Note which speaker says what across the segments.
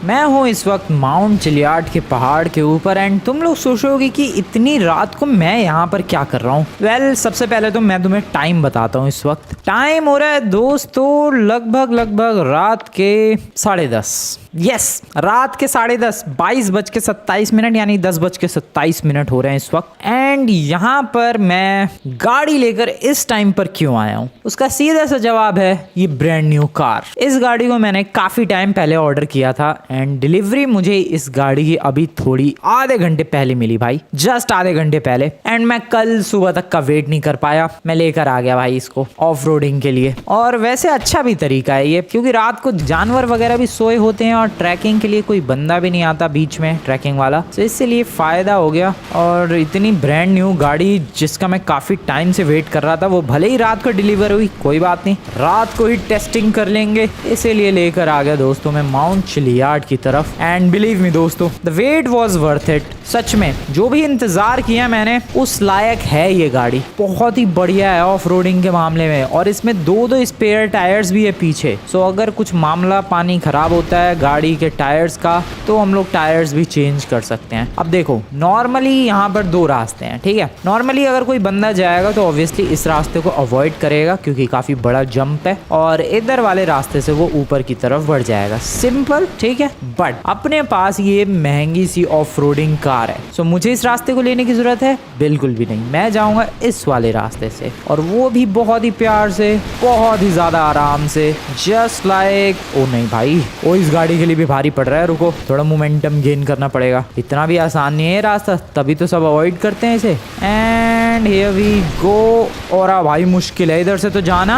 Speaker 1: मैं हूँ इस वक्त माउंट चिलियाड के पहाड़ के ऊपर एंड तुम लोग सोचोगे कि इतनी रात को मैं यहाँ पर क्या कर रहा हूँ। वेल, सबसे पहले तो मैं तुम्हें टाइम बताता हूँ। इस वक्त टाइम हो रहा है दोस्तों लगभग रात के 10:30। यस, रात के 10:30, 22:27 यानी 10:27 हो रहे हैं इस वक्त। एंड यहाँ पर मैं गाड़ी लेकर इस टाइम पर क्यों आया हूँ, उसका सीधा सा जवाब है ये ब्रांड न्यू कार। इस गाड़ी को मैंने काफी टाइम पहले ऑर्डर किया था एंड डिलीवरी मुझे इस गाड़ी की अभी थोड़ी आधे घंटे पहले मिली भाई, जस्ट आधे घंटे पहले। एंड मैं कल सुबह तक का वेट नहीं कर पाया, मैं लेकर आ गया भाई इसको ऑफ रोडिंग के लिए। और वैसे अच्छा भी तरीका है ये, क्योंकि रात को जानवर वगैरह भी सोए होते हैं और ट्रैकिंग के लिए कोई बंदा भी नहीं आता बीच में ट्रैकिंग वाला, तो इसलिए फायदा हो गया। और इतनी ब्रांड न्यू गाड़ी जिसका मैं काफी टाइम से वेट कर रहा था, वो भले ही रात को डिलीवर हुई, कोई बात नहीं, रात को ही टेस्टिंग कर लेंगे, इसीलिए लेकर आ गया दोस्तों मैं माउंट चिलियाड की तरफ। एंड बिलीव मी दोस्तों, the wait was worth it. सच में जो भी इंतजार किया मैंने उस लायक है ये गाड़ी, बहुत ही बढ़िया है ऑफ रोडिंग के मामले में। और इसमें दो स्पेयर टायर्स भी है पीछे, सो अगर कुछ मामला पानी खराब होता है गाड़ी के टायर्स का तो हम लोग टायर्स भी चेंज कर सकते हैं। अब देखो, नॉर्मली यहाँ पर 2 रास्ते हैं, ठीक है। नॉर्मली अगर कोई बंदा जाएगा तो ऑब्वियसली इस रास्ते को अवॉइड करेगा क्योंकि काफी बड़ा जंप है, और इधर वाले रास्ते से वो ऊपर की तरफ बढ़ जाएगा, सिंपल, ठीक है। बट अपने पास ये महंगी सी ऑफ रोडिंग कार है, सो मुझे इस रास्ते को लेने की जरूरत है बिल्कुल भी नहीं। मैं जाऊंगा इस वाले रास्ते से, और वो भी बहुत ही प्यार से, बहुत ही ज्यादा आराम से, जस्ट लाइक ओ नहीं भाई, ओ इस गाड़ी के लिए भी भारी पड़ रहा है, रुको थोड़ा मोमेंटम गेन करना पड़ेगा। इतना भी आसान नहीं है रास्ता, तभी तो सब अवॉइड करते हैं इसे। And here we go. और भाई मुश्किल है इधर से तो जाना,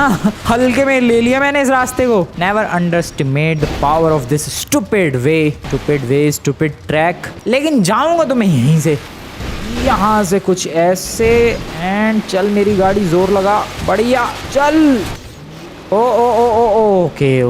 Speaker 1: हल्के में ले लिया मैंने इस रास्ते को। Never underestimate the power of this stupid way, stupid track. लेकिन जाऊंगा तो मैं यहीं से, यहाँ से कुछ ऐसे। एंड चल मेरी गाड़ी, जोर लगा, बढ़िया चल। ओके।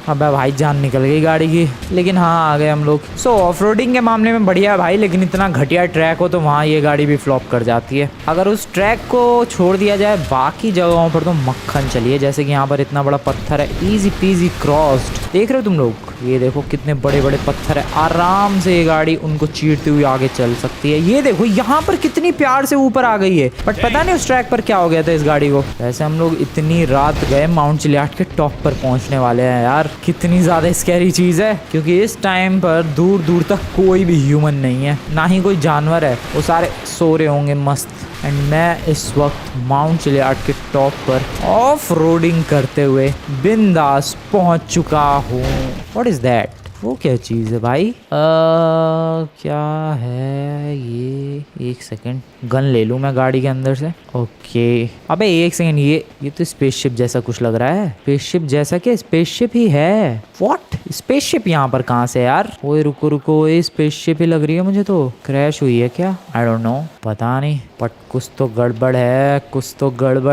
Speaker 1: अबे भाई जान निकल गई गाड़ी की, लेकिन हाँ आ गए हम लोग। सो ऑफ रोडिंग के मामले में बढ़िया है भाई, लेकिन इतना घटिया ट्रैक हो तो वहाँ ये गाड़ी भी फ्लॉप कर जाती है। अगर उस ट्रैक को छोड़ दिया जाए बाकी जगहों पर तो मक्खन चलिए, जैसे कि यहाँ पर इतना बड़ा पत्थर है, इजी पीजी क्रॉस्ड। देख रहे हो तुम लोग, ये देखो कितने बड़े बड़े पत्थर है, आराम से ये गाड़ी उनको चीरते हुए आगे चल सकती है। ये देखो यहाँ पर कितनी प्यार से ऊपर आ गई है, बट पता नहीं उस ट्रैक पर क्या हो गया था इस गाड़ी को। वैसे हम लोग इतनी रात गए, माउंट चिलियाड के टॉप पर पहुंचने वाले हैं यार। कितनी ज्यादा स्कैरी चीज है, क्योंकि इस टाइम पर दूर दूर तक कोई भी ह्यूमन नहीं है, ना ही कोई जानवर है, वो सारे सो रहे होंगे मस्त। एंड मैं इस वक्त माउंट चिलियाड के टॉप पर ऑफ रोडिंग करते हुए बिंदास पहुंच चुका हूँ। What is that? वो क्या चीज़ है भाई? क्या है ये? एक सेकेंड, गन ले लूँ मैं गाड़ी के अंदर से। ओके, अबे एक सेकेंड, ये तो स्पेसशिप जैसा कुछ लग रहा है। स्पेसशिप जैसा? क्या स्पेसशिप ही है? व्हाट? स्पेसशिप यहाँ पर कहाँ से यार? ओए रुको, ये स्पेसशिप ही लग रही है मुझे तो। क्रैश हुई है क्या? आई डोंट नो, पता नहीं, बट कुछ तो गड़बड़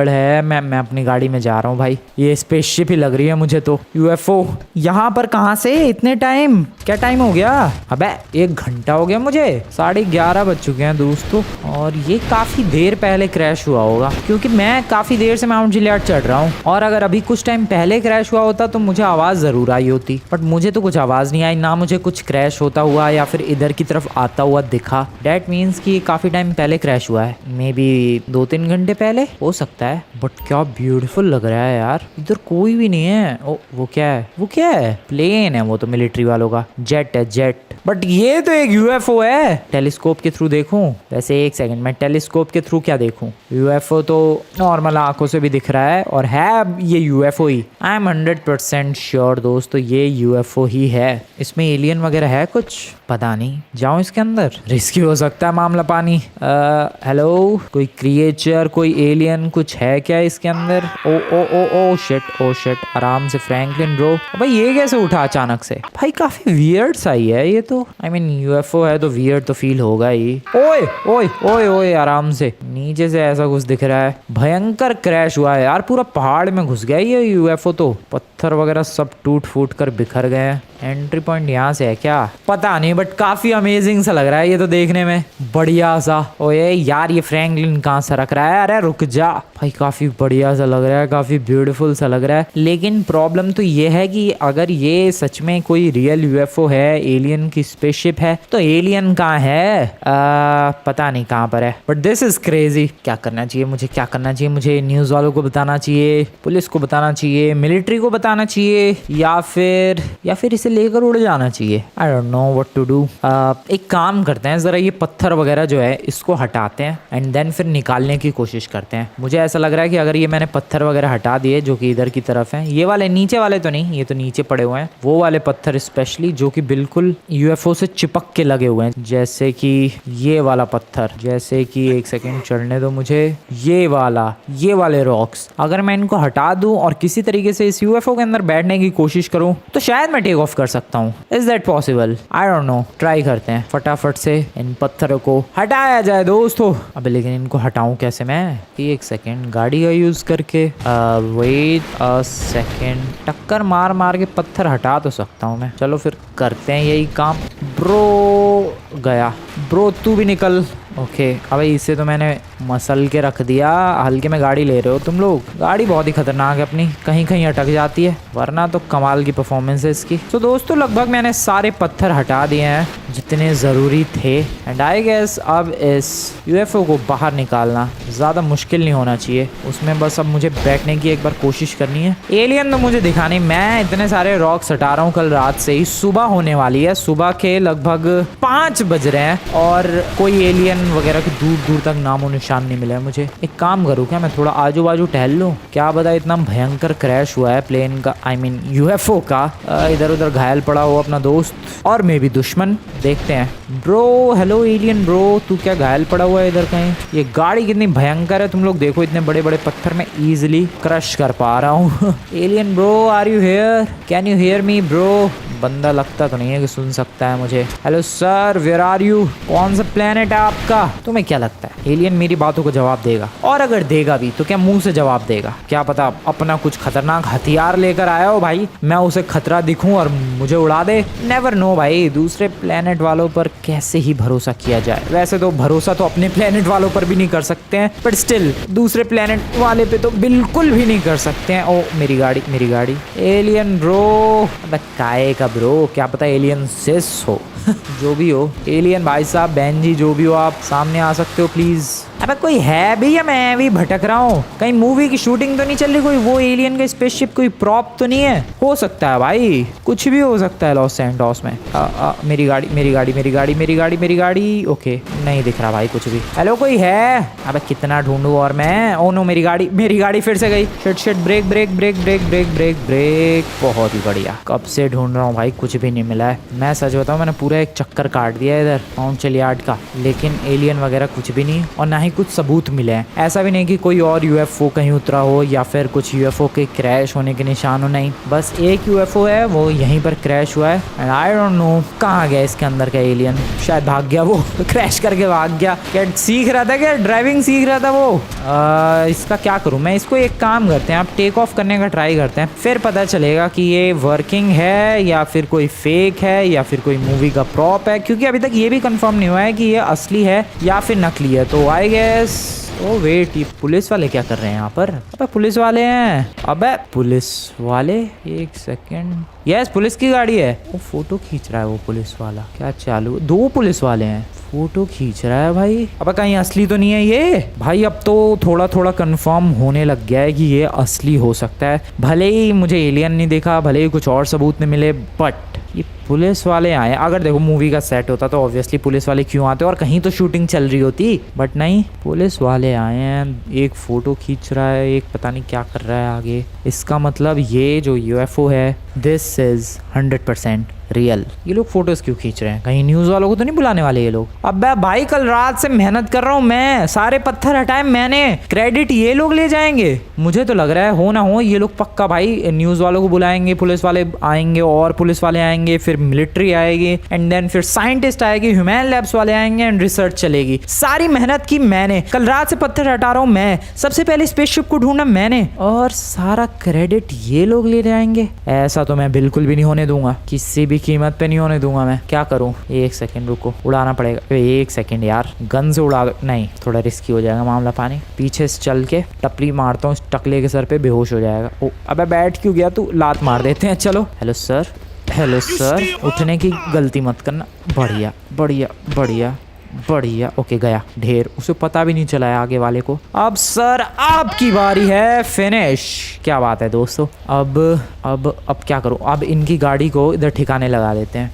Speaker 1: है। मैं अपनी गाड़ी में जा रहा हूँ भाई, ये स्पेसशिप ही लग रही है मुझे तो। यूएफओ यहाँ पर कहाँ से? इतने टाइम, क्या टाइम हो गया? अबे 1 घंटा हो गया मुझे, 11:30 बज चुके हैं दोस्तों। और ये काफी देर पहले क्रैश हुआ होगा, क्योंकि मैं काफी देर से माउंट चिलियाड चढ़ रहा हूँ। और अगर अभी कुछ टाइम पहले क्रैश हुआ होता तो मुझे आवाज जरूर आई होती, बट मुझे तो कुछ आवाज नहीं आई, ना मुझे कुछ क्रैश होता हुआ या फिर इधर की तरफ आता हुआ दिखा। डेट मीन्स कि काफी टाइम पहले क्रैश हुआ है, मे बी 2-3 घंटे पहले हो सकता है। बट क्या ब्यूटीफुल लग रहा है यार, इधर कोई भी नहीं है। ओ वो क्या है? प्लेन है वो तो, मिलिट्री वालों का जेट है, जेट। बट ये तो एक यूएफओ है। टेलीस्कोप के थ्रू देखूं? वैसे एक सेकंड, मैं टेलीस्कोप के थ्रू क्या देखूं? यूएफओ तो नॉर्मल आंखों से भी दिख रहा है, और है ये UFO he. I am 100% sure दोस्तों, ये यूएफओ ही है। इसमें एलियन वगैरह है कुछ? पता नहीं, जाऊं इसके अंदर? रिस्की हो सकता है मामला पानी। हेलो, कोई क्रिएचर, कोई एलियन कुछ है क्या इसके अंदर? ओ शिट, आराम से फ्रैंकलिन ब्रो। भाई ये कैसे उठा अचानक से? भाई काफी वियर्ड सा ही है ये तो। आई मीन यूएफओ है तो वियर्ड तो फील होगा ही। ओए आराम से, नीचे से ऐसा कुछ दिख रहा है। भयंकर क्रैश हुआ है यार, पूरा पहाड़ में घुस गया ये यूएफओ तो। पत्थर वगैरह सब टूट फूट कर बिखर गए हैं। एंट्री पॉइंट यहाँ से है क्या? पता नहीं, बट काफी अमेजिंग सा लग रहा है ये तो देखने में, बढ़िया सा। ओए यार, ये फ्रैंकलिन कहाँ से रख रहा है? अरे रुक जा भाई, काफी बढ़िया सा लग रहा है, काफी ब्यूटीफुल सा लग रहा है। लेकिन प्रॉब्लम तो ये है कि अगर ये सच में कोई रियल यूएफओ यूएफओ है, एलियन की स्पेसशिप है, तो एलियन कहाँ है? पता नहीं कहाँ पर है, बट दिस इज क्रेजी। क्या करना चाहिए मुझे, क्या करना चाहिए मुझे? न्यूज़ वालों को बताना चाहिए, पुलिस को बताना चाहिए, मिलिट्री को बताना चाहिए, या फिर इसे लेकर उड़ जाना चाहिए? I don't know what to do. एक काम करते हैं, ज़रा ये पत्थर वगैरह जो है इसको हटाते हैं एंड देन फिर निकालने की कोशिश करते हैं। मुझे ऐसा लग रहा है कि अगर ये मैंने पत्थर वगैरह हटा दिए जो कि इधर की तरफ हैं, ये वाले, नीचे वाले तो नहीं, ये तो नीचे पड़े हुए हैं, वो वाले पत्थर स्पेशली जो कि बिल्कुल यूएफओ से चिपक के लगे हुए हैं, जैसे कि ये वाला पत्थर, जैसे कि एक सेकेंड चढ़ने दो मुझे, ये वाले रॉक्स, अगर मैं इनको हटा दूं और किसी तरीके से इस यूएफओ के अंदर बैठने की कोशिश करूं तो शायद मैं टेक ऑफ कर सकता हूं। Is that possible? I don't no, try करते हैं। फटाफट से इन पत्थरों को हटाया जाए दोस्तों। अबे लेकिन इनको हटाऊं कैसे मैं? एक सेकेंड, गाड़ी का यूज करके, वेट अ सेकेंड, टक्कर मार मार के पत्थर हटा तो सकता हूं मैं। चलो फिर करते हैं यही काम। ब्रो गया, ब्रो तू भी निकल। ओके, अबे इसे तो मैंने मसल के रख दिया। हल्के में गाड़ी ले रहे हो तुम लोग, गाड़ी बहुत ही खतरनाक है अपनी, कहीं कहीं अटक जाती है, वरना तो कमाल की परफॉर्मेंस है इसकी। तो दोस्तों लगभग मैंने सारे पत्थर हटा दिए हैं जितने ज़रूरी थे एंड आई गेस अब इस यूएफओ को बाहर निकालना ज़्यादा मुश्किल नहीं होना चाहिए। उसमें बस अब मुझे बैठने की एक बार कोशिश करनी है। एलियन तो मुझे दिखा नहीं, मैं इतने सारे रॉक्स हटा रहा हूँ कल रात से ही। सुबह होने वाली है, सुबह के लगभग 5 बज रहे हैं और कोई एलियन वगैरह के दूर दूर तक नामो निशान नहीं मिला है मुझे। एक काम करूँ क्या, मैं थोड़ा आजू बाजू टहल लूँ? क्या पता इतना भयंकर क्रैश हुआ है प्लेन का, आई मीन यूएफओ का, इधर उधर घायल पड़ा हो अपना दोस्त और मे भी दुश्मन। देखते हैं। ब्रो, हेलो एलियन ब्रो, तू क्या घायल पड़ा हुआ है इधर कहीं? ये गाड़ी कितनी भयंकर है, तुम लोग देखो, इतने बड़े बड़े पत्थर में इजिली क्रश कर पा रहा हूँ। Alien bro, are you here? Can you hear me bro? बंदा लगता तो नहीं है कि सुन सकता है मुझे। Hello sir, where are you? कौन सा प्लेनेट है आपका? तुम्हें क्या लगता है एलियन मेरी बातों को जवाब देगा? और अगर देगा भी तो क्या मुंह से जवाब देगा? क्या पता अपना कुछ खतरनाक हथियार लेकर आया हो भाई, मैं उसे खतरा दिखूं और मुझे उड़ा दे। नेवर नो भाई, दूसरे प्लेनेट वालों पर कैसे ही भरोसा किया जाए। वैसे तो भरोसा तो अपने प्लेनेट वालों पर भी नहीं कर सकते हैं, बट स्टिल दूसरे प्लेनेट वाले पे तो बिल्कुल भी नहीं कर सकते हैं। ओ मेरी गाड़ी, मेरी गाड़ी। एलियन ब्रो, अबे काहे का ब्रो, क्या पता एलियन सिस हो। जो भी हो एलियन भाई साहब, बहन जी, जो भी हो, आप सामने आ सकते हो प्लीज। अबे कोई है भी या मैं भी भटक रहा हूँ? कहीं मूवी की शूटिंग तो नहीं चल रही कोई? वो एलियन का स्पेसशिप कोई प्रॉप तो नहीं है? हो सकता है भाई, कुछ भी हो सकता है लॉस सैंटोस में। मेरी गाड़ी, मेरी गाड़ी, मेरी गाड़ी, मेरी गाड़ी, मेरी गाड़ी। ओके, नहीं दिख रहा भाई कुछ भी। हेलो कोई है? अबे कितना ढूंढूं और मैं? ओ नो, मेरी गाड़ी, मेरी गाड़ी फिर से गई। Shit shit, brake brake brake brake brake brake brake. बहुत ही बढ़िया, कब से ढूंढ रहा हूँ भाई, कुछ भी नहीं मिला है। मैं सच बताऊँ, मैंने पूरा एक चक्कर काट दिया इधर माउंट यार्ड का, लेकिन एलियन वगैरह कुछ भी नहीं और ना ही कुछ सबूत मिले हैं। ऐसा भी नहीं कि कोई और यूएफओ कहीं उतरा हो या फिर कुछ यूएफओ के क्रैश होने के निशान हो, नहीं, बस एक यूएफओ है, वो यहीं पर क्रैश हुआ है एंड आई डोंट नो कहाँ गया इसके अंदर का एलियन। शायद भाग गया वो, क्रैश करके भाग गया। क्या सीख रहा था क्या? ड्राइविंग सीख रहा था वो। इसका क्या करूँ मैं? इसको एक काम करते हैं, आप टेक ऑफ करने का ट्राई करते हैं, फिर पता चलेगा कि ये वर्किंग है या फिर कोई फेक है या फिर कोई मूवी का प्रॉप है, क्योंकि अभी तक ये भी कंफर्म नहीं हुआ है कि ये असली है या फिर नकली है। तो आई गेस, ओ वेट, ये पुलिस वाले क्या कर रहे हैं यहाँ पर? अबे पुलिस वाले हैं, अबे पुलिस वाले, एक सेकेंड, यस पुलिस की गाड़ी है। वो फोटो खींच रहा है वो पुलिस वाला, क्या चालू? 2 पुलिस वाले हैं, फोटो खींच रहा है भाई। अब कहीं असली तो नहीं है ये भाई? अब तो थोड़ा थोड़ा कंफर्म होने लग गया है कि ये असली हो सकता है। भले ही मुझे एलियन नहीं देखा, भले ही कुछ और सबूत नहीं मिले, बट ये पुलिस वाले आए। अगर देखो मूवी का सेट होता तो ऑब्वियसली पुलिस वाले क्यों आते और कहीं तो शूटिंग चल रही होती, बट नहीं, पुलिस वाले आए हैं। एक फोटो खींच रहा है, एक पता नहीं क्या कर रहा है आगे। इसका मतलब ये जो यूएफओ है, दिस इज 100% रियल। ये लोग फोटोज क्यों खींच रहे हैं? कहीं न्यूज वालों को तो नहीं बुलाने वाले ये लोग? अब भाई कल रात से मेहनत कर रहा हूँ मैं, सारे पत्थर हटाए मैंने, क्रेडिट ये लोग ले जाएंगे? मुझे तो लग रहा है हो ना हो ये लोग पक्का भाई न्यूज वालों को बुलाएंगे, पुलिस वाले आएंगे और पुलिस वाले आएंगे, फिर मिलिट्री आएगी एंड देन फिर साइंटिस्ट आएगी, ह्यूमन लैब्स वाले आएंगे एंड रिसर्च चलेगी। सारी मेहनत की मैंने, कल रात से पत्थर हटा रहा हूँ मैं, सबसे पहले स्पेसशिप को ढूंढा मैंने और सारा क्रेडिट ये लोग ले जाएंगे। ऐसा तो मैं बिल्कुल भी नहीं होने दूंगा, किसी भी कीमत पे नहीं होने दूंगा मैं। क्या करूं? एक सेकंड रुको, उड़ाना पड़ेगा। एक सेकंड यार, गन से उड़ा नहीं, थोड़ा रिस्की हो जाएगा मामला। पानी पीछे से चल के टपली मारता हूँ, टकले के सर पे बेहोश हो जाएगा। ओ अबे बैठ क्यों गया तू? लात मार देते हैं, चलो। हेलो सर, हेलो सर, उठने की गलती मत करना। बढ़िया बढ़िया बढ़िया बढ़िया। ओके गया ढेर, उसे पता भी नहीं चला है आगे वाले को। अब सर आपकी बारी है, फिनिश। क्या बात है दोस्तों। अब क्या करूं? अब इनकी गाड़ी को इधर ठिकाने लगा देते हैं।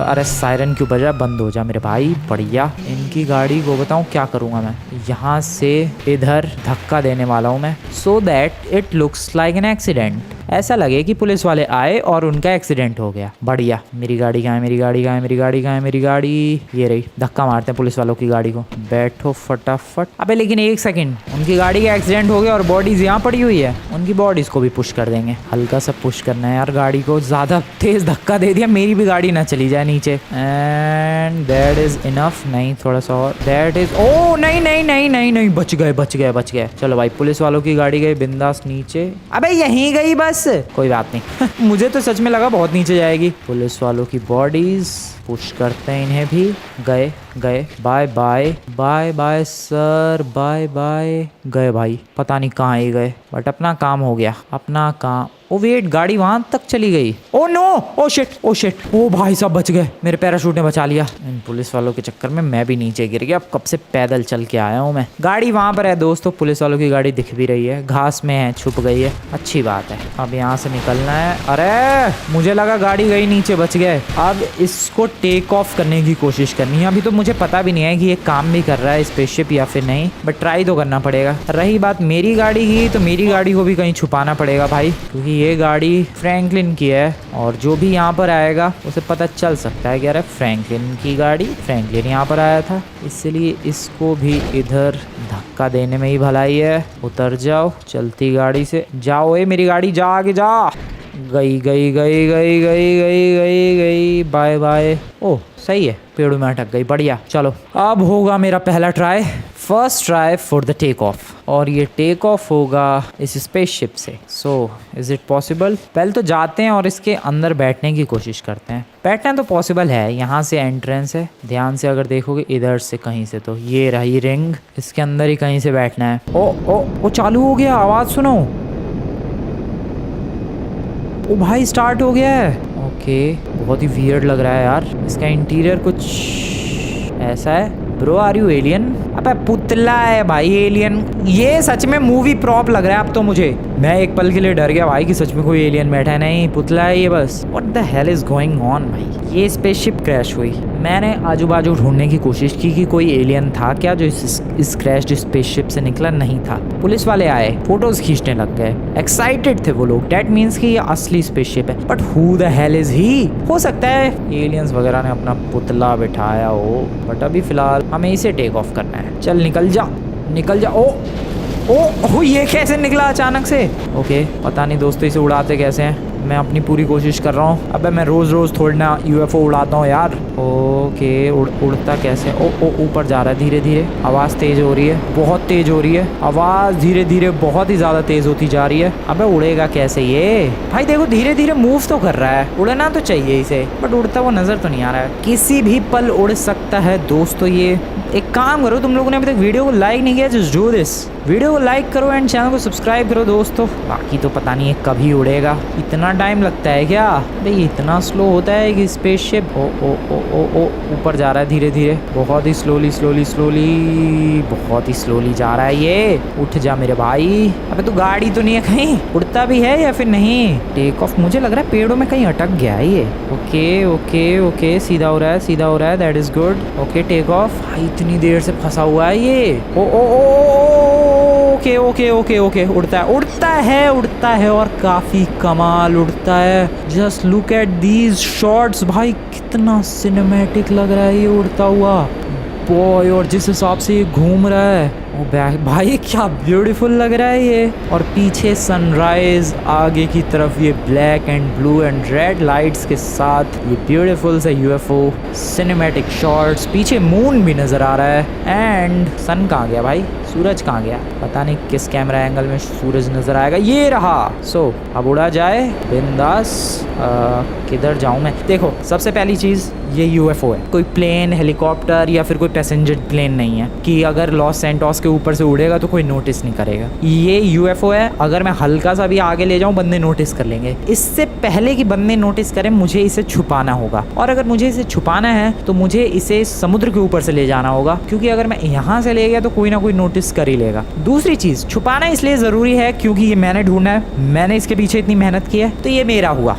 Speaker 1: अरे सायरन क्यों बज रहा है? बंद हो जा मेरे भाई। बढ़िया। इनकी गाड़ी को बताऊं क्या करूंगा मैं, यहाँ से इधर धक्का देने वाला हूँ मैं, so that it looks like an accident. ऐसा लगे कि पुलिस वाले आए और उनका एक्सीडेंट हो गया। बढ़िया। मेरी गाड़ी कहाँ है? मेरी गाड़ी कहाँ है? मेरी गाड़ी कहाँ है? मेरी गाड़ी ये रही। धक्का मारते हैं पुलिस वालों की गाड़ी को। बैठो फटाफट। अबे लेकिन एक सेकंड, उनकी गाड़ी का एक्सीडेंट हो गया और बॉडीज यहाँ पड़ी हुई है। उनकी बॉडीज को भी पुश कर देंगे। हल्का सा पुश करना है यार गाड़ी को। ज्यादा तेज धक्का दे दिया, मेरी भी गाड़ी ना चली जाए नीचे। And that is enough. नहीं थोड़ा सा और। दैट इज ओ नहीं नहीं नहीं नहीं नहीं, बच गए बच गए बच गए। चलो भाई, पुलिस वालों की गाड़ी गई बिंदास नीचे। अबे यहीं गई बस, कोई बात नहीं। मुझे तो सच में लगा बहुत नीचे जाएगी। पुलिस वालों की बॉडीज पुश करते हैं इन्हें भी। गए गए। Bye bye bye bye sir, bye bye. गए भाई, पता नहीं कहाँ ही गए, बट अपना काम हो गया। अपना काम। ओ वेट, गाड़ी वहां तक चली गई। Oh no, oh shit, oh shit. ओ भाई साहब बच गए, मेरे पैराशूट ने बचा लिया। इन पुलिस वालों के चक्कर में मैं भी नीचे गिर गया। अब कब से पैदल चल के आया हूँ मैं। गाड़ी वहां पर है दोस्तों, पुलिस वालों की गाड़ी दिख भी रही है, घास में है, छुप गई है। अच्छी बात है। अब यहाँ से निकलना है। अरे मुझे लगा गाड़ी गई नीचे, बच गए। अब इसको टेक ऑफ करने की कोशिश करनी है। अभी तो मुझे पता भी नहीं है कि ये काम भी कर रहा है स्पेसशिप या फिर नहीं, बट ट्राई तो करना पड़ेगा। रही बात मेरी गाड़ी की, तो मेरी गाड़ी को भी कहीं छुपाना पड़ेगा भाई, क्योंकि ये गाड़ी फ्रैंकलिन की है और जो भी यहाँ पर आएगा उसे पता चल सकता है कि यार फ्रैंकलिन की गाड़ी, फ्रैंकलिन यहाँ पर आया था, इसलिए इसको भी इधर धक्का देने में ही भलाई है। उतर जाओ चलती गाड़ी से। जाओ ए मेरी गाड़ी, जा आगे जा। गई गई गई गई गई गई गई गई। Bye bye. ओह सही है, पेड़ों में अटक गई। बढ़िया। चलो अब होगा मेरा पहला try, first try for the take off, और ये टेक ऑफ होगा इस स्पेसशिप से। So is it possible? पहले तो जाते हैं और इसके अंदर बैठने की कोशिश करते हैं। बैठना तो पॉसिबल है, यहाँ से एंट्रेंस है। ध्यान से अगर देखोगे इधर से कहीं से, तो ये रही रिंग, इसके अंदर ही कहीं से बैठना है। ओ चालू हो गया, आवाज सुनो। ओ भाई स्टार्ट हो गया है। ओके, बहुत ही वियर्ड लग रहा है यार। इसका इंटीरियर कुछ ऐसा है। Bro are you alien? अबे पुतला है भाई एलियन। ये सच में मूवी प्रॉप लग रहा है अब तो मुझे। मैं एक पल के लिए डर गया भाई कि सच में कोई एलियन बैठा है। नहीं, पुतला है ये बस। What the hell is going on भाई? ये स्पेसशिप क्रैश हुई। मैंने आजू बाजू ढूंढने की कोशिश की कि कोई एलियन था क्या जो इस क्रैश्ड स्पेसशिप से निकला। नहीं था। पुलिस वाले आए, फोटोज खींचने लग गए, एक्साइटेड थे वो लोग। दैट मीन्स कि ये असली स्पेसशिप है। But who the hell is he? हो सकता है एलियंस वगैरह ने अपना पुतला बिठाया हो, बट अभी फिलहाल हमें इसे टेक ऑफ करना है। चल निकल जा, निकल जा। ओ ये कैसे निकला अचानक से? ओके, पता नहीं दोस्तों इसे उड़ाते कैसे हैं। मैं अपनी पूरी कोशिश कर रहा हूँ। अबे मैं रोज रोज थोड़ी ना यूएफओ उड़ाता हूँ यार। ओके, उड़ता कैसे? ओ ऊपर जा रहा है धीरे धीरे। आवाज़ तेज हो रही है, बहुत तेज हो रही है आवाज़, धीरे धीरे बहुत ही ज़्यादा तेज होती जा रही है। अबे उड़ेगा कैसे ये? भाई देखो धीरे धीरे मूव तो कर रहा है, उड़ना तो चाहिए इसे, बट उड़ता हुआ नजर तो नहीं आ रहा है। किसी भी पल उड़ सकता है दोस्तों ये। एक काम करो, तुम लोगों ने अभी तक वीडियो को लाइक नहीं किया, जस्ट डू दिस। वीडियो को लाइक करो एंड चैनल को सब्सक्राइब करो दोस्तों। बाकी तो पता नहीं है कभी उड़ेगा। इतना टाइम लगता है क्या? भाई इतना स्लो होता है कि स्पेसशिप। ओ ऊपर जा रहा है धीरे धीरे, बहुत ही स्लोली स्लोली स्लोली, बहुत ही स्लोली जा रहा है ये। उठ जा मेरे भाई। अबे तो गाड़ी तो नहीं है कहीं? उड़ता भी है या फिर नहीं? टेक ऑफ मुझे लग रहा है पेड़ों में कहीं अटक गया है ये। ओके ओके ओके, सीधा हो रहा है, सीधा हो रहा है। That is good. Okay take off. इतनी देर से फंसा हुआ है ये। ओके ओके ओके ओके, उड़ता है और काफी कमाल उड़ता है। Just look at these shots भाई, कितना सिनेमैटिक लग रहा है ये उड़ता हुआ बॉय, और जिस हिसाब से ये घूम रहा है भाई क्या ब्यूटीफुल लग रहा है ये। और पीछे सनराइज, आगे की तरफ ये black and blue and red lights के साथ ये ब्यूटीफुल सा यूएफओ सिनेमैटिक शॉट्स। पीछे मून भी नजर आ रहा है। एंड सन कहाँ गया भाई? सूरज कहाँ गया? पता नहीं किस कैमरा एंगल में सूरज नजर आएगा। ये रहा। सो अब उड़ा जाए बिंदास। किधर जाऊं मैं? देखो सबसे पहली चीज ये यूएफओ है, कोई प्लेन, हेलीकॉप्टर या फिर कोई पैसेंजर प्लेन नहीं है कि अगर लॉस सैंटोस उसके ऊपर से उड़ेगा तो कोई नोटिस नहीं करेगा। ये यूएफओ है, अगर मैं हल्का सा भी आगे ले जाऊं बंदे नोटिस कर लेंगे। इससे पहले कि बंदे नोटिस करें मुझे इसे छुपाना होगा, और अगर मुझे इसे छुपाना है तो मुझे इसे समुद्र के ऊपर से ले जाना होगा, क्योंकि अगर मैं यहाँ से ले गया तो कोई ना कोई नोटिस कर ही लेगा। दूसरी चीज, छुपाना इसलिए जरूरी है क्योंकि ये मैंने ढूंढना है, मैंने इसके पीछे इतनी मेहनत की है, तो ये मेरा हुआ।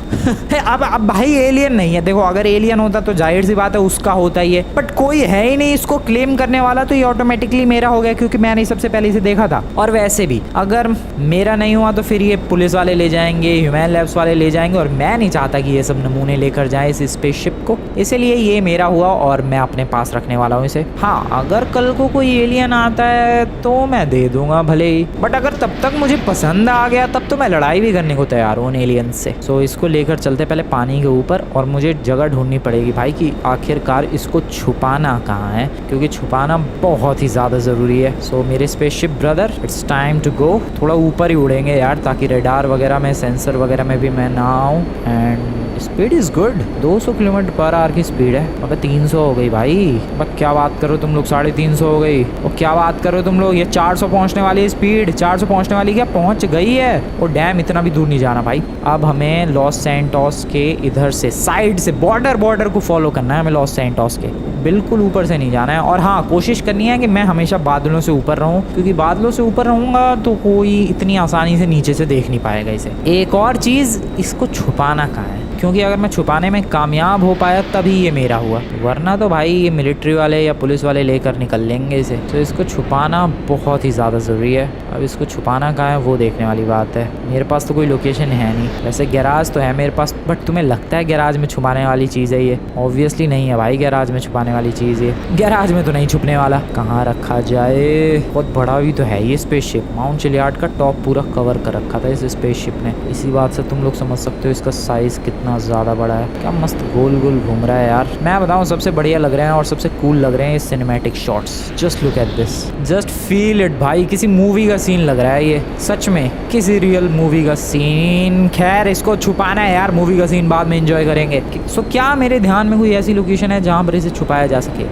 Speaker 1: अब भाई एलियन नहीं है, देखो अगर एलियन होता तो जाहिर सी बात है उसका होता ही है, बट कोई है ही नहीं इसको क्लेम करने वाला, तो ये ऑटोमेटिकली मेरा हो गया क्योंकि मैंने सबसे पहले इसे देखा था। और वैसे भी अगर मेरा नहीं हुआ तो फिर ये पुलिस वाले ले जाएंगे, ह्यूमन लैब्स वाले ले जाएंगे, और मैं नहीं चाहता कि ये सब नमूने लेकर जाए इस स्पेसशिप को, इसलिए ये मेरा हुआ और मैं अपने पास रखने वाला हूँ इसे। हाँ, अगर कल को कोई एलियन आता है तो मैं दे दूंगा भले ही, बट अगर तब तक मुझे पसंद आ गया तब तो मैं लड़ाई भी करने को तैयार हूँ उन एलियन से। सो इसको लेकर चलते पहले पानी के ऊपर, और मुझे जगह ढूंढनी पड़ेगी भाई कि आखिरकार इसको छुपाना कहाँ है, क्योंकि छुपाना बहुत ही ज़्यादा ज़रूरी है। सो मेरे spaceship brother, it's time to go. थोड़ा ऊपर ही उड़ेंगे यार, ताकि रेडार वगैरह में, सेंसर वगैरह में भी मैं ना आऊँ। एंड स्पीड इज़ गुड, 200 किलोमीटर/आवर की स्पीड है। अबे 300 हो गई भाई, बस क्या बात करो तुम लोग, 350 हो गई। और क्या बात करो तुम लोग, ये 400 पहुंचने वाली है स्पीड, 400 पहुंचने वाली, क्या पहुंच गई है। और डैम, इतना भी दूर नहीं जाना भाई। अब हमें लॉस सैंटोस के इधर से साइड से बॉर्डर को फॉलो करना है हमें, लॉस सैंटोस के बिल्कुल ऊपर से नहीं जाना है। और हाँ, कोशिश करनी है कि मैं हमेशा बादलों से ऊपर रहूं, क्योंकि बादलों से ऊपर रहूंगा तो कोई इतनी आसानी से नीचे से देख नहीं पाएगा इसे। एक और चीज़, इसको छुपाना कहाँ है, क्योंकि अगर मैं छुपाने में कामयाब हो पाया तभी ये मेरा हुआ, वरना तो भाई ये मिलिट्री वाले या पुलिस वाले लेकर निकल लेंगे इसे। तो इसको छुपाना बहुत ही ज़्यादा ज़रूरी है। अब इसको छुपाना कहाँ है वो देखने वाली बात है। मेरे पास तो कोई लोकेशन है नहीं, वैसे गैराज तो है मेरे पास, बट तुम्हें लगता है गैराज में छुपाने वाली चीज़ है ये? ऑब्वियसली नहीं है भाई, गैराज में छुपाने वाली चीज़ ये, गैराज में तो नहीं छुपने वाला। कहाँ रखा जाए? बहुत बड़ा भी तो है ये स्पेसशिप, माउंट चिलियार्ड का टॉप पूरा कवर कर रखा था इस स्पेसशिप ने। इसी बात से तुम लोग समझ सकते हो इसका साइज़ कितना ज़्यादा बड़ा है। क्या मस्त गोल गोल घूम रहा है यार। मैं बताऊं, सबसे बढ़िया लग रहे हैं और सबसे कूल लग रहे हैं ये cinematic shots. Just look at this, just feel it भाई, किसी मूवी का सीन लग रहा है ये, सच में किसी रियल मूवी का सीन। खैर, इसको छुपाना है यार, मूवी का सीन बाद में एंजॉय करेंगे। सो क्या मेरे ध्यान में कोई ऐसी लोकेशन है जहाँ पर इसे छुपाया जा सके?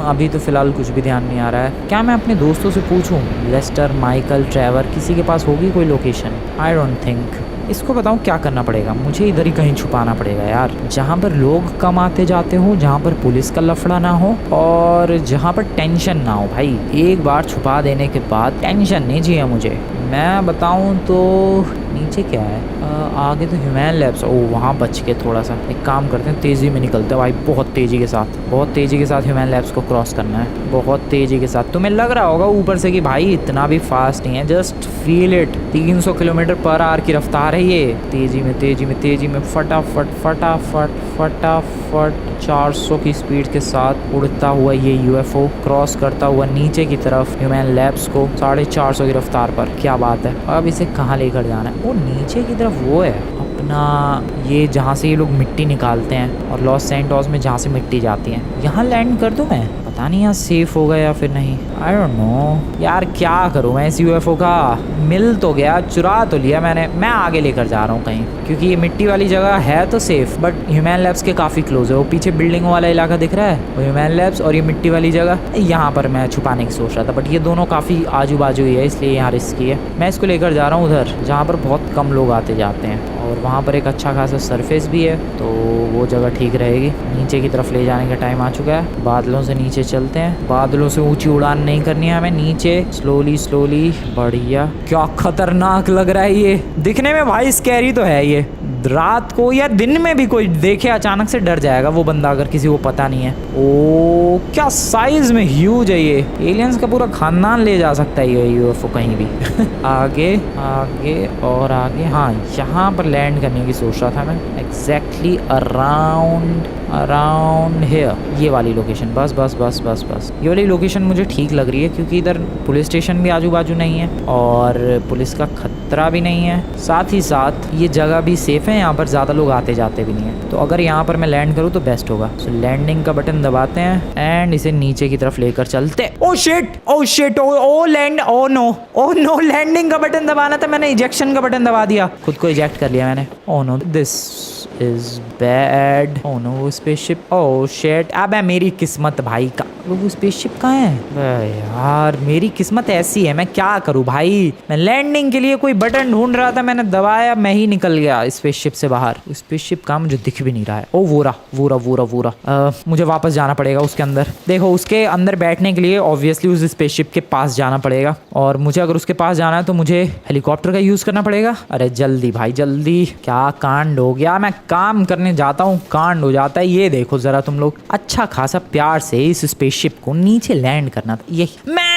Speaker 1: अभी तो फिलहाल कुछ भी ध्यान नहीं आ रहा है। क्या मैं अपने दोस्तों से पूछूं, लेस्टर, माइकल, ट्रेवर, किसी के पास होगी कोई लोकेशन? I don't think. इसको बताऊं क्या करना पड़ेगा, मुझे इधर ही कहीं छुपाना पड़ेगा यार, जहाँ पर लोग कम आते जाते हो, जहाँ पर पुलिस का लफड़ा ना हो और जहाँ पर टेंशन ना हो भाई। एक बार छुपा देने के बाद टेंशन नहीं चाहिए मुझे। मैं बताऊं तो नीचे क्या है, आगे तो ह्यूमन लैब्स, ओ वहाँ बच के थोड़ा सा। एक काम करते हैं, तेज़ी में निकलते हैं भाई, बहुत तेज़ी के साथ ह्यूमन लैब्स को क्रॉस करना है, बहुत तेज़ी के साथ। तुम्हें लग रहा होगा ऊपर से कि भाई इतना भी फास्ट नहीं है, जस्ट फील इट, 300 किलोमीटर/आवर की रफ्तार है ये। तेज़ी में फटाफट 400 की स्पीड के साथ उड़ता हुआ ये यूएफओ क्रॉस करता हुआ नीचे की तरफ ह्यूमन लैब्स को 450 की रफ्तार पर। क्या बात है। अब इसे कहाँ लेकर जाना है? वो नीचे की तरफ वो है अपना, ये जहाँ से ये लोग मिट्टी निकालते हैं, और लॉस सैंटोस में जहाँ से मिट्टी जाती है, यहाँ लैंड कर दूँ मैं? पता नहीं यहाँ सेफ होगा या फिर नहीं, आई डोंट नो यार। क्या करूँ मैं इस यूएफओ का? मिल तो गया, चुरा तो लिया मैंने, मैं आगे लेकर जा रहा हूँ कहीं, क्योंकि ये मिट्टी वाली जगह है तो सेफ, बट ह्यूमन लैब्स के काफ़ी क्लोज है। वो पीछे बिल्डिंग वाला इलाका दिख रहा है, वो ह्यूमन लैब्स, और ये मिट्टी वाली जगह, यहाँ पर मैं छुपाने की सोच रहा था, बट ये दोनों काफ़ी आजू बाजू ही है, इसलिए यहाँ रिस्की है। मैं इसको लेकर जा रहा हूँ उधर जहाँ पर बहुत कम लोग आते जाते हैं, और वहाँ पर एक अच्छा खासा सरफेस भी है, तो वो जगह ठीक रहेगी। नीचे की तरफ ले जाने का टाइम आ चुका है, बादलों से नीचे चलते हैं। बादलों से ऊंची उड़ान नहीं करनी है हमें, नीचे स्लोली बढ़िया। क्या खतरनाक लग रहा है ये दिखने में भाई, स्कैरी तो है ये। रात को या दिन में भी कोई देखे अचानक से डर जाएगा वो बंदा, अगर किसी को पता नहीं है। ओ क्या साइज में ह्यूज है ये, एलियंस का पूरा खानदान ले जा सकता है ये यूएफओ कहीं भी। आगे और आगे, हाँ यहाँ पर लैंड करने की सोच रहा था मैं, एग्जैक्टली अराउंड हियर, ये वाली लोकेशन। बस ये वाली लोकेशन मुझे ठीक लग रही है, क्योंकि इधर पुलिस स्टेशन भी आजू बाजू नहीं है और पुलिस का खतरा भी नहीं है, साथ ही साथ ये जगह भी सेफ है, यहाँ पर ज़्यादा लोग आते जाते भी नहीं है। तो अगर यहाँ पर मैं लैंड करूँ तो बेस्ट होगा। सो लैंडिंग का बटन दबाते हैं एंड इसे नीचे की तरफ लेकर चलते। ओ शिट, ओ लैंड, ओ नो, लैंडिंग का बटन दबाना था, मैंने इजेक्शन का बटन दबा दिया, खुद को इजेक्ट कर लिया मैंने। Oh no, this is bad. Oh no, spaceship, oh shit, अबे मेरी किस्मत भाई का, वो स्पेसशिप कहाँ है? अबे यार मेरी किस्मत ऐसी है, मैं क्या करूँ भाई। मैं लैंडिंग के लिए कोई बटन ढूंढ रहा था, मैंने दबाया, मैं ही निकल गया स्पेसशिप से बाहर। स्पेसशिप का मुझे दिख भी नहीं रहा है। ओ वोरा, मुझे वापस जाना पड़ेगा उसके अंदर। देखो उसके अंदर बैठने के लिए ऑब्वियसली उस स्पेसशिप के पास जाना पड़ेगा, और मुझे अगर उसके पास जाना है तो मुझे हेलीकॉप्टर का यूज करना पड़ेगा। अरे जल्दी भाई जल्दी, क्या कांड हो गया, मैं काम करने जाता हूँ कांड हो जाता है। ये देखो जरा तुम लोग, अच्छा खासा प्यार से इस स्पेसशिप को नीचे लैंड करना था। ये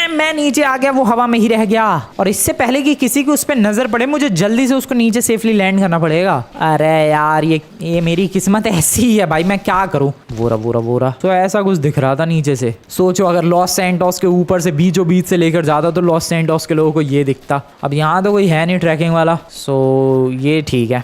Speaker 1: मैं नीचे आ गया, वो हवा में ही रह गया, और इससे पहले कि किसी की उस पर नजर पड़े मुझे जल्दी से उसको नीचे सेफली लैंड करना पड़ेगा। अरे यार ये मेरी किस्मत ऐसी ही है भाई, मैं क्या करूं। वोरा तो ऐसा कुछ दिख रहा था नीचे से। सोचो अगर लॉस सैंटोस के ऊपर से बीचों बीच से लेकर जाता तो लॉस सैंटोस के लोगों को ये दिखता। अब यहाँ तो कोई है नहीं ट्रैकिंग वाला, सो ये ठीक है।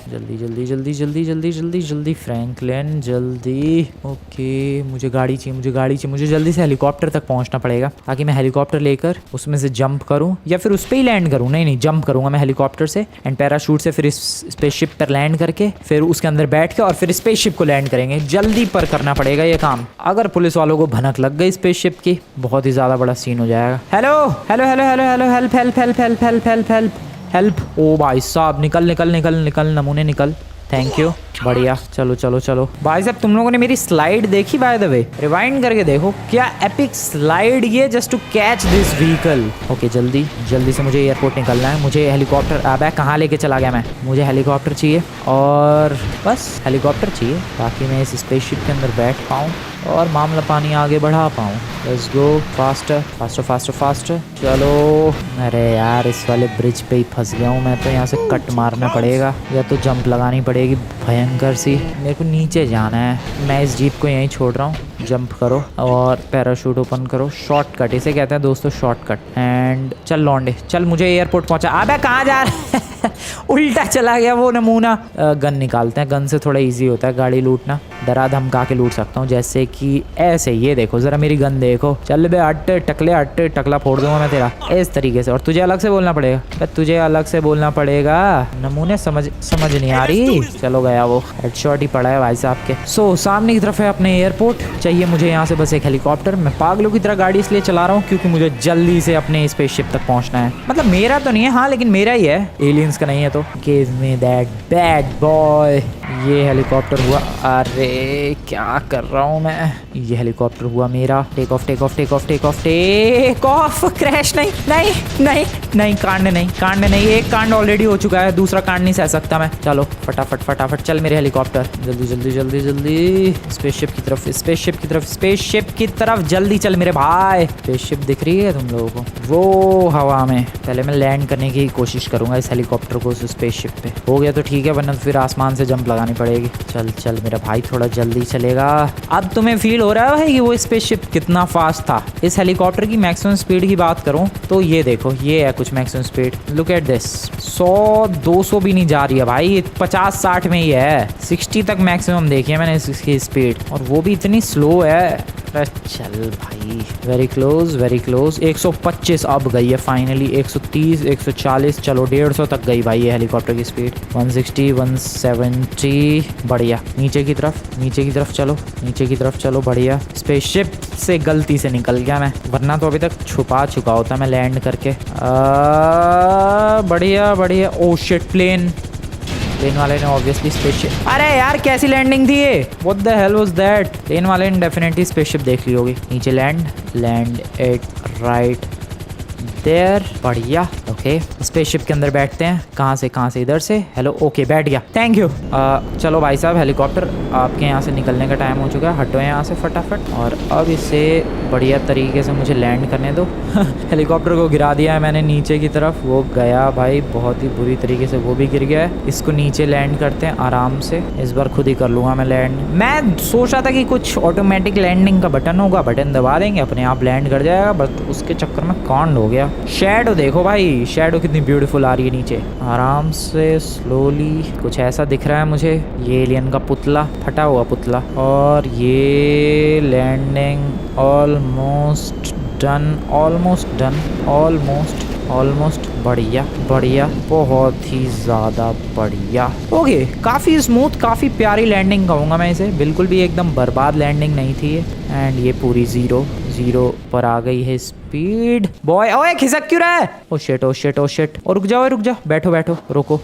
Speaker 1: जल्दी फ्रैंकलिन जल्दी। ओके मुझे गाड़ी चाहिए, मुझे जल्दी से हेलीकॉप्टर तक पहुंचना पड़ेगा ताकि मैं हेलीकॉप्टर लेकर उसमें से जंप करूं, या फिर उस पे ही लैंड करूं। नहीं जंप करूंगा मैं हेलीकॉप्टर से एंड पैराशूट से, फिर इस स्पेसशिप पर लैंड करके फिर उसके अंदर बैठ के और फिर स्पेसशिप को लैंड करेंगे। जल्दी पर करना पड़ेगा ये काम, अगर पुलिस वालों को भनक लग गई स्पेसशिप की बहुत ही ज्यादा बड़ा सीन हो जाएगा। हेल्प। ओ भाई साहब निकल नमूने निकल। थैंक यू, बढ़िया। चलो भाई साहब, तुम लोगों ने मेरी स्लाइड देखी बाय द वे? रिवाइंड करके देखो, क्या एपिक स्लाइड ये, just to catch this vehicle. Okay जल्दी से मुझे एयरपोर्ट निकलना है। मुझे हेलीकॉप्टर, अबे कहाँ लेके चला गया मैं? मुझे हेलीकॉप्टर चाहिए, और बस हेलीकॉप्टर चाहिए ताकि मैं इस स्पेसशिप के अंदर बैठ पाऊँ और मामला पानी आगे बढ़ा पाऊँ। Let's go faster. चलो। अरे यार इस वाले ब्रिज पे ही फंस गया हूँ मैं तो, यहाँ से कट मारना पड़ेगा या तो जंप लगानी पड़ेगी भयंकर सी। मेरे को नीचे जाना है, मैं इस जीप को यहीं छोड़ रहा हूँ। जंप करो और पैराशूट ओपन करो। शॉर्टकट इसे कहते हैं दोस्तों, शॉर्टकट। एंड चल लौंडे चल, मुझे एयरपोर्ट पहुंचा। अबे कहाँ जा रहा है? उल्टा चला गया वो नमूना। गन निकालते हैं, गन से थोड़ा इजी होता है गाड़ी लूटना। डरा धमका के लूट सकता हूँ, जैसे कि ऐसे। ये देखो जरा मेरी गन देखो। चल बे हट टकला फोड़ दूंगा मैं तेरा, इस तरीके से। और तुझे अलग से बोलना पड़ेगा, नमूने समझ नहीं आ रही। चलो गया वो, हेडशॉट ही पड़ा है भाई साहब के। सो सामने की तरफ है अपने एयरपोर्ट, चाहिए मुझे यहाँ से बस एक हेलीकॉप्टर। मैं पागलों की तरह गाड़ी इसलिए चला रहा हूँ क्योंकि मुझे जल्दी से अपने स्पेसशिप तक पहुँचना है। मतलब मेरा तो नहीं है, हाँ लेकिन मेरा ही है, एलियंस का नहीं है। तो give me that bad boy. ये हेलीकॉप्टर हुआ, अरे क्या कर रहा हूँ मैं। ये हेलीकॉप्टर हुआ मेरा। Take off. क्रैश नहीं, कांड नहीं। एक कांड ऑलरेडी हो चुका है, दूसरा कांड नहीं सह सकता मैं। चलो फटाफट चल मेरे हेलीकॉप्टर, जल्दी स्पेसशिप की तरफ जल्दी चल मेरे भाई। स्पेसशिप दिख रही है तुम लोगों को? वो हवा में। पहले मैं लैंड करने की कोशिश करूंगा इस हेलीकॉप्टर को उस स्पेसशिप पे। हो गया तो ठीक है, वरना फिर आसमान से जंप लगानी पड़ेगी। चल मेरा भाई, थोड़ा जल्दी चलेगा। अब तुम्हें फील हो रहा है कि वो स्पेसशिप कितना फास्ट था? इस हेलीकॉप्टर की मैक्सिमम स्पीड की बात करूं तो ये देखो, ये है कुछ maximum speed. Look at this, 100-200 भी नहीं जा रही है भाई, 50-60 में ही है। 60 तक मैक्सिमम देखी है मैंने इसकी स्पीड, और वो भी इतनी स्लो है। चल भाई, वेरी क्लोज। 125 अब गई है फाइनली, 130, 140, चलो 150 तक गई भाई ये हेलीकॉप्टर की स्पीड। 160, 170, बढ़िया। नीचे की तरफ चलो, बढ़िया। स्पेसशिप से गलती से निकल गया मैं, वरना तो अभी तक छुपा चुका होता मैं लैंड करके। बढ़िया। ओ शिट, प्लेन वाले ने ऑब्वियसली स्पेसशिप। अरे यार कैसी लैंडिंग थी ये? What the hell was that? Plane वाले ने डेफिनेटली स्पेसशिप देख ली होगी। नीचे लैंड एट राइट देयर, बढ़िया। ओके स्पेसशिप के अंदर बैठते हैं। कहाँ से? इधर से। हेलो, ओके बैठ गया, थैंक यू। चलो भाई साहब, हेलीकॉप्टर आपके यहाँ से निकलने का टाइम हो चुका है, हटो यहाँ से फटाफट। और अब इसे बढ़िया तरीके से मुझे लैंड करने दो। हेलीकॉप्टर को गिरा दिया है मैंने नीचे की तरफ, वो गया भाई बहुत ही बुरी तरीके से, वो भी गिर गया है। इसको नीचे लैंड करते हैं आराम से, इस बार खुद ही कर लूँगा मैं लैंड। मैं सोच रहा था कि कुछ ऑटोमेटिक लैंडिंग का बटन होगा, बटन दबा देंगे अपने आप लैंड कर जाएगा, बट उसके चक्कर में कांड हो गया। शैडो देखो भाई, शैडो कितनी ब्यूटीफुल आ रही है नीचे, आराम से स्लोली। कुछ ऐसा दिख रहा है मुझे, ये एलियन का पुतला, फटा हुआ पुतला। और ये लैंडिंग ऑलमोस्ट डन। ऑलमोस्ट। बढ़िया बढ़िया, बहुत ही ज़्यादा बढ़िया। ओके, काफ़ी स्मूथ, काफ़ी प्यारी लैंडिंग कहूँगा मैं इसे। बिल्कुल भी एकदम बर्बाद लैंडिंग नहीं थी ये। एंड ये पूरी ज़ीरो पर आ गई है स्पीड। बॉय, ओए खिसक क्यों रहा है? ओ shit oh shit oh shit. और रुक जाओ रुक जाओ, बैठो बैठो, रुको।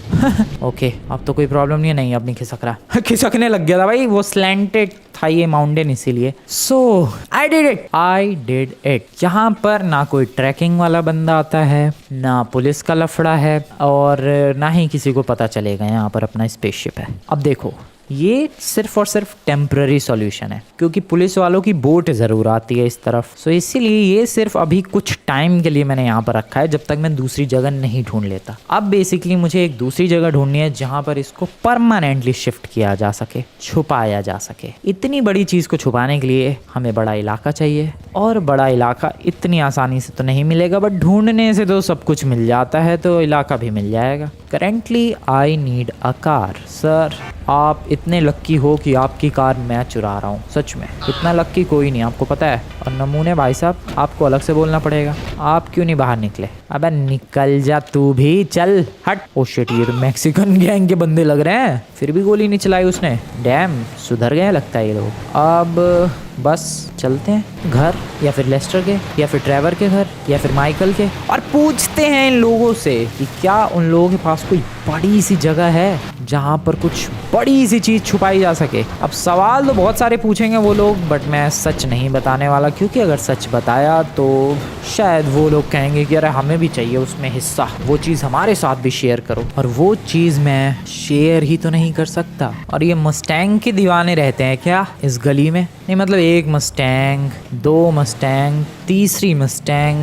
Speaker 1: ओके, अब तो कोई प्रॉब्लम नहीं है। नहीं, अब नहीं खिसक रहा। खिसकने लग गया था भाई, वो स्लैंटेड था ये माउंटेन, इसीलिए। सो आई डिड इट। यहाँ पर ना कोई ट्रैकिंग वाला बंदा आता है, ना पुलिस का लफड़ा है, और ना ही किसी को पता चलेगा यहाँ पर अपना स्पेसशिप है। अब देखो, ये सिर्फ और सिर्फ टेम्पररी सॉल्यूशन है, क्योंकि पुलिस वालों की बोट ज़रूर आती है इस तरफ। सो इसीलिए ये सिर्फ अभी कुछ टाइम के लिए मैंने यहाँ पर रखा है, जब तक मैं दूसरी जगह नहीं ढूंढ लेता। अब बेसिकली मुझे एक दूसरी जगह ढूंढनी है जहाँ पर इसको परमानेंटली शिफ्ट किया जा सके, छुपाया जा सके। इतनी बड़ी चीज़ को छुपाने के लिए हमें बड़ा इलाका चाहिए, और बड़ा इलाका इतनी आसानी से तो नहीं मिलेगा, बट ढूंढने से तो सब कुछ मिल जाता है, तो इलाका भी मिल जाएगा। Currently I need a car. Sir, आप इतने लक्की हो कि आपकी कार मैं चुरा रहा हूँ। सच में इतना लक्की कोई नहीं, आपको पता है। और नमूने भाई साहब, आपको अलग से बोलना पड़ेगा। आप क्यों नहीं बाहर निकले? अबे निकल जा तू भी, चल हट। ओ शिट, ये तो मैक्सिकन गैंग के बंदे लग रहे हैं। फिर भी गोली नहीं चलाई उसने। डैम, सुधर गए लगता है ये लोग। अब बस चलते हैं घर, या फिर लेस्टर के, या फिर ट्रेवर के घर, या फिर माइकल के, और पूछते हैं इन लोगों से कि क्या उन लोगों के पास कोई बड़ी सी जगह है जहाँ पर कुछ बड़ी सी चीज़ छुपाई जा सके। अब सवाल तो बहुत सारे पूछेंगे वो लोग, बट मैं सच नहीं बताने वाला, क्योंकि अगर सच बताया तो शायद वो लोग कहेंगे कि अरे हमें भी चाहिए उसमें हिस्सा, वो चीज़ हमारे साथ भी शेयर करो। और वो चीज़ मैं शेयर ही तो नहीं कर सकता। और ये मस्टैंग के दीवाने रहते हैं क्या इस गली में? नहीं मतलब, एक मस्टैंग, दो मस्टैंग, तीसरी मस्टैंग,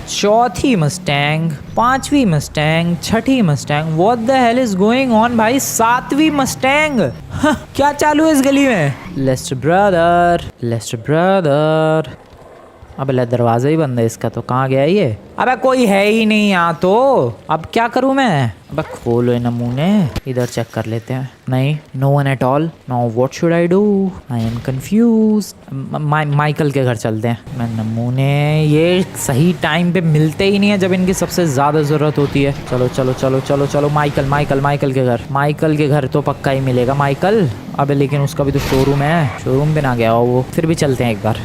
Speaker 1: चौथी मस्टैंग, पांचवी मस्टैंग, छठी Mustang. What the hell is going on भाई? सातवीं मस्टैंग। क्या चालू है इस गली में? Lester brother. अब दरवाजा ही बंद है इसका, तो कहाँ गया ये? अबे कोई है ही नहीं यहाँ तो। अब क्या करूँ मैं? अबे खोलो ये नमूने, इधर चेक कर लेते हैं। नहीं, no one at all. Now what should I do? I am confused. Michael के घर चलते हैं। मैं नमूने ये सही टाइम पे मिलते ही नहीं है जब इनकी सबसे ज़्यादा ज़रूरत होती है। चलो चलो चलो चलो चलो, माइकल के घर। माइकल के घर तो पक्का ही मिलेगा माइकल। अबे लेकिन उसका भी तो शोरूम है, शोरूम पे ना गया हो वो। फिर भी चलते हैं एक बार,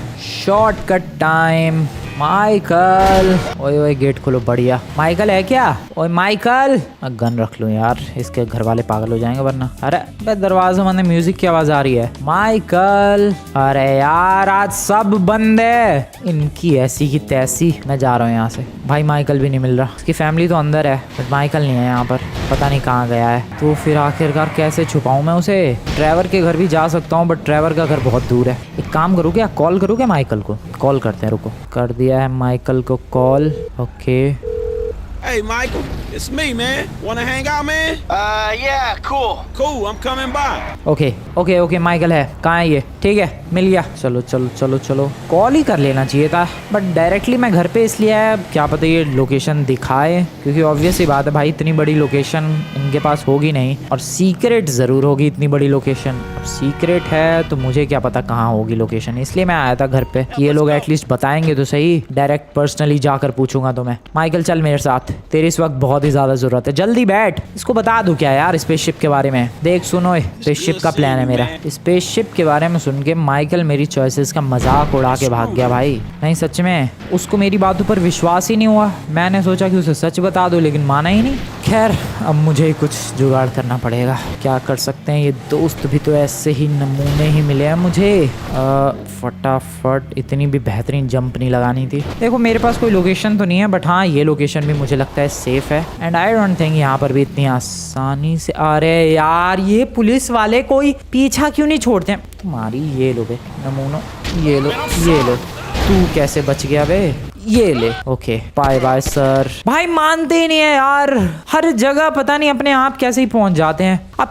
Speaker 1: शॉर्टकट टाइम। माइकल, ओए गेट खोलो। बढ़िया, माइकल है क्या? ओए माइकल, गन रख लूं यार, इसके घर वाले पागल हो जाएंगे वरना। अरे दरवाजा बंद है, म्यूजिक की आवाज आ रही है। माइकल, अरे यार आज सब बंद है, इनकी ऐसी की तैसी। मैं जा रहा हूँ यहाँ से। भाई माइकल भी नहीं मिल रहा, उसकी फैमिली तो अंदर है बट माइकल नहीं है यहाँ पर, पता नहीं कहाँ गया है। तो फिर आखिरकार कैसे छुपाऊँ मैं उसे? ट्रेवर के घर भी जा सकता हूँ बट ट्रेवर का घर बहुत दूर है। एक काम करूँ क्या, कॉल करूँ क्या माइकल को? कॉल करते हैं, रुको। कर दिया है माइकल को call. Okay.
Speaker 2: Hey, Michael, it's me, man. Wanna hang out, man?
Speaker 3: Yeah, cool.
Speaker 2: Cool, I'm coming by.
Speaker 1: Okay, Michael है। कहाँ है ये? ठीक है, मिल गया। चलो चलो चलो चलो, कॉल ही कर लेना चाहिए था, बट डायरेक्टली मैं घर पे इसलिए आया, क्या पता ये लोकेशन दिखाए, क्योंकि ऑब्वियस ही बात है भाई, इतनी बड़ी लोकेशन इनके पास होगी नहीं, और सीक्रेट ज़रूर होगी इतनी बड़ी लोकेशन। अब सीक्रेट है तो मुझे क्या पता कहाँ होगी लोकेशन, इसलिए मैं आया था घर पे कि ये लोग एटलीस्ट बताएंगे तो सही। डायरेक्ट पर्सनली जाकर पूछूंगा तो मैं। माइकल चल मेरे साथ, तेरी इस वक्त बहुत ही ज़्यादा ज़रूरत है, जल्दी बैठ। इसको बता दूँ क्या यार स्पेसशिप के बारे में? देख सुनो, स्पेसशिप का प्लान है मेरा। स्पेसशिप के बारे में सुन के माइकल मेरी चॉइसेस का मजाक उड़ा के भाग गया भाई। नहीं सच में, उसको मेरी बातों पर विश्वास ही नहीं हुआ। मैंने सोचा कि उसे सच बता दूं, लेकिन माना ही नहीं। खैर, अब मुझे ही कुछ जुगाड़ करना पड़ेगा। क्या कर सकते हैं, ये दोस्त भी तो ऐसे ही नमूने ही मिले हैं मुझे। फटाफट, इतनी भी बेहतरीन जंप नहीं लगानी थी। देखो मेरे पास कोई लोकेशन तो नहीं है, बट हाँ ये लोकेशन भी मुझे लगता है सेफ है, एंड आई डोंट थिंक यहाँ पर भी इतनी आसानी से। अरे यार, ये पुलिस वाले कोई पीछा क्यों नहीं छोड़ते हैं? तुम्हारी ये लो बे नमूनो, ये लो। तू कैसे बच गया बे? ये ले। Okay, bye bye sir. भाई मानते ही नहीं है यार, हर जगह पता नहीं अपने आप कैसे ही पहुंच जाते हैं। अब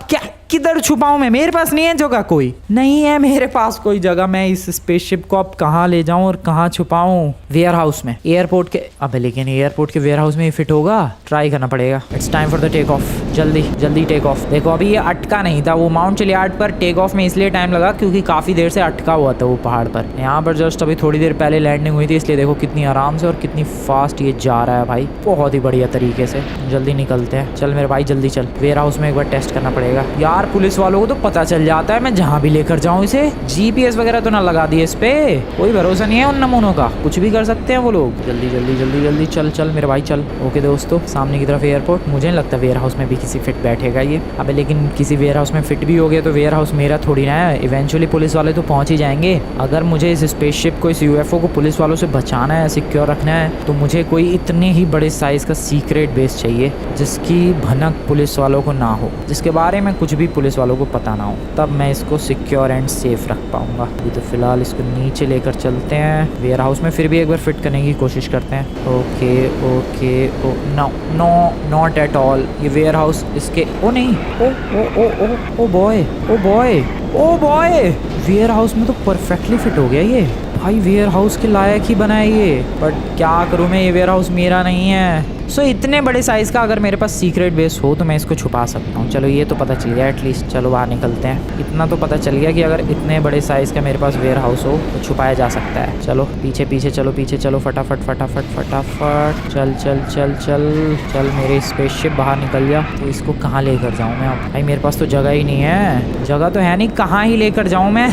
Speaker 1: किधर छुपाऊं मैं? मेरे पास नहीं है जगह, कोई नहीं है मेरे पास कोई जगह। मैं इस स्पेसशिप को अब कहाँ ले जाऊं और कहाँ छुपाऊं? वेयर हाउस में, एयरपोर्ट के। अबे लेकिन एयरपोर्ट के वेयर हाउस में फिट होगा? ट्राई करना पड़ेगा। It's time for the take off. जल्दी जल्दी टेक ऑफ। देखो अभी ये अटका नहीं था, वो माउंट चिलियाड पर टेक ऑफ में इसलिए टाइम लगा क्योंकि काफी देर से अटका हुआ था वो पहाड़ पर। यहाँ पर जस्ट अभी थोड़ी देर पहले लैंडिंग हुई थी, इसलिए देखो कितनी आराम से और कितनी फास्ट ये जा रहा है भाई, बहुत ही बढ़िया तरीके से। जल्दी निकलते हैं, चल मेरे भाई जल्दी चल। वेयर हाउस में एक बार टेस्ट करना पड़ेगा यार। पुलिस वालों को तो पता चल जाता है मैं जहाँ भी लेकर जाऊँ इसे। जीपीएस वगैरह तो ना लगा दिए इस पे, कोई भरोसा नहीं है उन नमूनों का, कुछ भी कर सकते हैं वो लोग। जल्दी जल्दी जल्दी जल्दी चल चल मेरे भाई चल। ओके दोस्तों, सामने की तरफ एयरपोर्ट। मुझे नहीं लगता वेयर हाउस में भी किसी फिट बैठेगा ये। अबे लेकिन किसी वेयर हाउस में फिट भी हो गया तो वेयर हाउस मेरा थोड़ी ना है, इवेंचुअली पुलिस वाले तो पहुंच ही जाएंगे। अगर मुझे इस स्पेसशिप को, इस यूएफओ को पुलिस वालों से बचाना है, सिक्योर रखना है, तो मुझे कोई इतने ही बड़े साइज का सीक्रेट बेस चाहिए जिसकी भनक पुलिस वालों को ना हो, जिसके बारे में कुछ भी पुलिस वालों को पता ना हो। तब मैं इसको सिक्योर एंड सेफ रख पाऊंगा। अभी तो फिलहाल इसको नीचे लेकर चलते हैं, वेयर हाउस में फिर भी एक बार फिट करने की कोशिश करते हैं। Okay okay, oh no no not at all. ये वेयर हाउस इसके, ओ नहीं, oh oh oh oh oh boy, oh boy, oh boy. Warehouse में तो परफेक्टली फिट हो गया ये भाई, वेयर हाउस के लायक ही बना है ये। बट क्या करूँ मैं, ये वेयर हाउस मेरा नहीं है। सो इतने बड़े साइज़ का अगर मेरे पास सीक्रेट बेस हो तो मैं इसको छुपा सकता हूँ। चलो ये तो पता चल गया एटलीस्ट। चलो बाहर निकलते हैं। इतना तो पता चल गया कि अगर इतने बड़े साइज़ का मेरे पास वेयर हाउस हो तो छुपाया जा सकता है। चलो पीछे पीछे चलो, पीछे चलो, फटाफट फटाफट फटाफट। चल चल चल चल चल, मेरे स्पेसशिप बाहर निकल गया। तो इसको कहाँ लेकर जाऊँ मैं अब? भाई मेरे पास तो जगह ही नहीं है, जगह तो है नहीं, कहाँ ही लेकर जाऊँ मैं?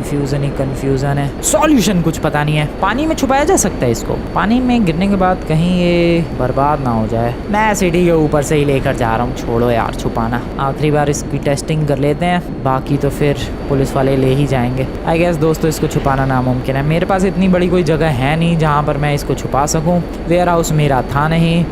Speaker 1: कंफ्यूजन ही कंफ्यूजन है, सॉल्यूशन कुछ पता नहीं है। पानी में छुपाया जा सकता है इसको, पानी में गिरने के बाद कहीं ये बर्बाद ना हो जाए। मैं सिटी के ऊपर से ही लेकर जा रहा हूँ, छोड़ो यार छुपाना। आखिरी बार इसकी टेस्टिंग कर लेते हैं, बाकी तो फिर पुलिस वाले ले ही जाएंगे। आई गेस दोस्तों इसको छुपाना नामुमकिन है। मेरे पास इतनी बड़ी कोई जगह है नहीं जहाँ पर मैं इसको छुपा सकूँ। वेयर हाउस मेरा था नहीं,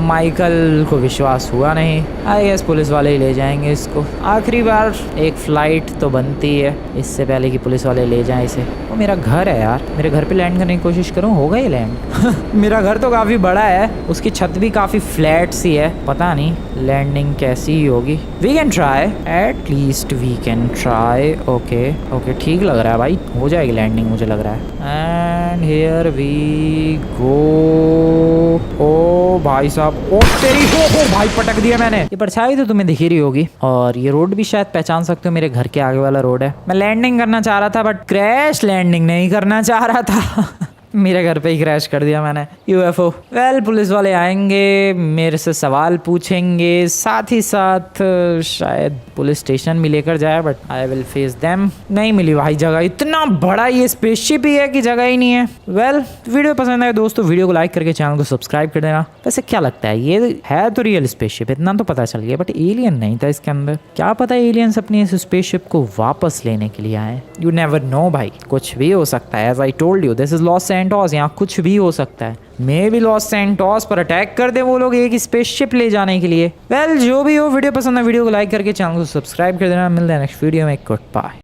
Speaker 1: माइकल को विश्वास हुआ नहीं। आई गेस पुलिस वाले ही ले जाएंगे इसको। आखिरी बार एक फ्लाइट तो बनती है इससे पहले कि पुलिस वाले ले जाएं इसे। वो मेरा घर है यार, मेरे घर पे लैंड करने की कोशिश करूँ, होगा ये लैंड? मेरा घर तो काफ़ी बड़ा है, उसकी छत भी काफ़ी फ्लैट सी है, पता नहीं लैंडिंग कैसी ही होगी। We can try, at least we can try. Okay okay, ठीक लग रहा है भाई, हो जाएगी लैंडिंग मुझे लग रहा है। And here we go. ओ भाई साहब, ओ तेरी, ओ भाई पटक दिया मैंने। ये परछाई तो तुम्हें दिख ही रही होगी, और ये रोड भी शायद पहचान सकते हो, मेरे घर के आगे वाला रोड है। मैं लैंडिंग करना चाह रहा था बट क्रैश लैंडिंग नहीं करना चाह रहा था। मेरे घर पे ही क्रैश कर दिया मैंने यूएफओ। वेल पुलिस वाले आएंगे, मेरे से सवाल पूछेंगे, साथ ही साथ शायद पुलिस स्टेशन भी लेकर जाए, but I will face them. नहीं मिली भाई जगह, इतना बड़ा ये स्पेसशिप ही है कि जगह ही नहीं है। वेल वीडियो पसंद आए दोस्तों, वीडियो को लाइक करके चैनल को सब्सक्राइब कर देना। वैसे क्या लगता है, ये है तो रियल स्पेसशिप, इतना तो पता चल गया, बट एलियन नहीं था इसके अंदर। क्या पता एलियंस अपनी इस स्पेसशिप को वापस लेने के लिए आए। यू नेवर नो भाई, कुछ भी हो सकता है। As I told you, this is Los Santos, यहाँ कुछ भी हो सकता है। मे भी लॉस सैंटोस पर अटैक कर दे वो लोग एक स्पेसशिप ले जाने के लिए। वेल जो भी हो, वीडियो पसंद है वीडियो को लाइक करके चैनल को सब्सक्राइब कर देना। मिलते हैं नेक्स्ट वीडियो में, गुड बाय।